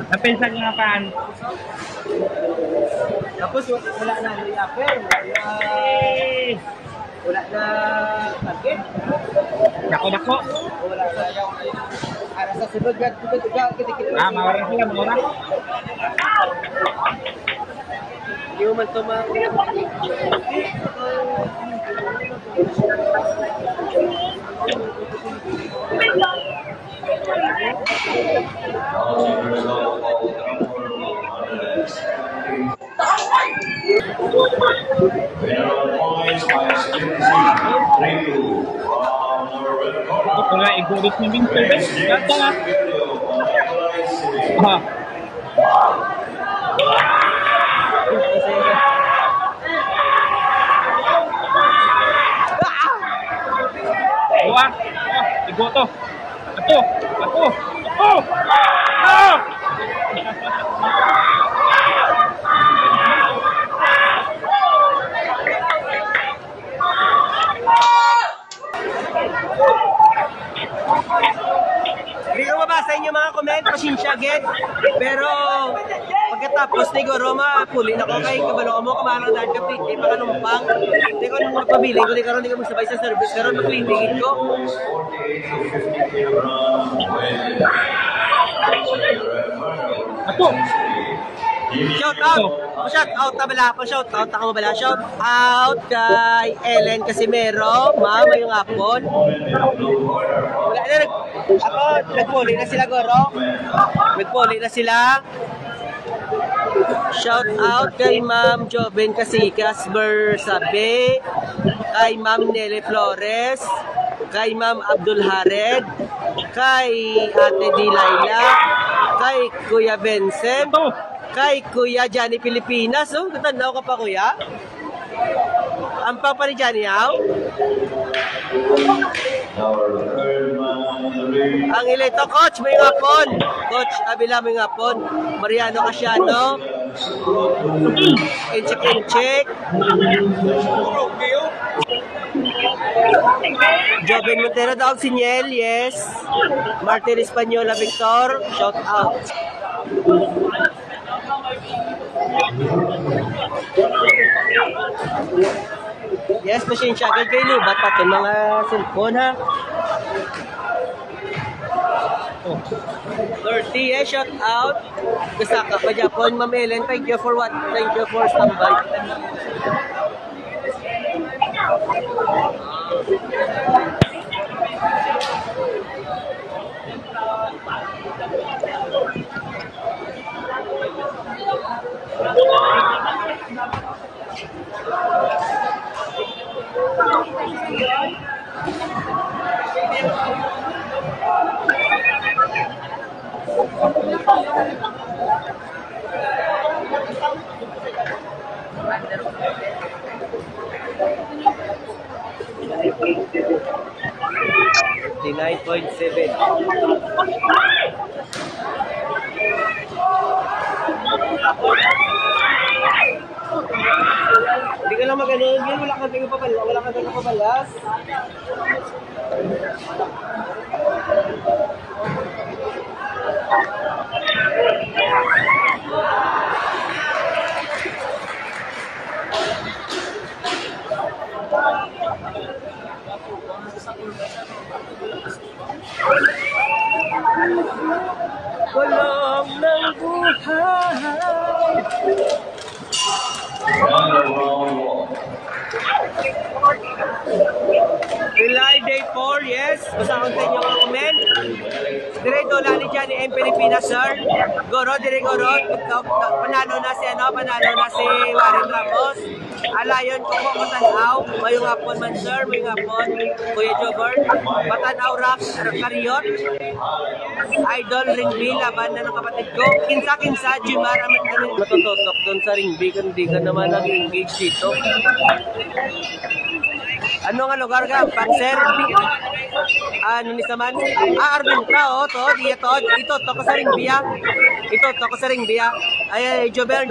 Napensa nga pan. Tapos wala na yapper, wala na target. Dako. Wala na yung ara sa sunod kita. Mawala sila, mawala. Hindi mo man tumang. Ito nga, igulit ng Winter. Ganda nga. Wah, igoto. Ako. Hindi ko mabasa inyo mga comment, pasensya agad. Pero pagkatapos ni Goro, mapuli na ko kay kabalo mo, kamarang dahil ka pretty, makanumpang. Hindi ko nung magpabiling ko, hindi ko magsabay sa service, karon mag-cleaning ko. Ako. Shout out ako bala. Shout out kay Ellen Casimero, ma'am, yung hapon. Wala na nagpuli na sila Goro. Nagpuli na sila. Shout out kay Ma'am Joven Casikas Bersabe, kay Ma'am Nelly Flores, kay Ma'am Abdul Hared, kay Ate Dilayla, kay Kuya Vincent, kay Kuya Johnny Pilipinas. Oh, natanaw ka pa, Kuya? Ang pa ni Johnny, yaw? Ang ilito, Coach, may ngapon. Coach, abila may ngapon. Mariano Casiano. Incheck. Joven Montero, Daog Sinyel, yes. Martin Española Victor, shout out. Yes, pasensya agad kayo, lubat pa ito mga cellphone, ha? 30, yes, shout out. Kasaka pa Japon, Ma'am Ellen, thank you for standby. Hindi ka lang magaling, wala kang pabalas. Walang ng buhay. July Day 4, yes. Basta kung sa inyo mga comment. Direto lang ni Johnny M. Pilipinas, sir. Goro. Panalo na si Warren Ramos. Alayon ko po matanaw. Mayong hapon man, sir. Mayong hapon. Kuya Jobert. Matanaw Rax Kariot. Idol Ringby. Laban na ng kapatid ko. Kinsa. Jimar. Matututok doon sa Ringby. Hindi ka naman nag-engage dito. Ano nga lugar ka? Panser? Ano ni Saman? Arbintra, to. Ito to ko sa Ringby. Ito to ko sa Ringby. Ay, Jobert.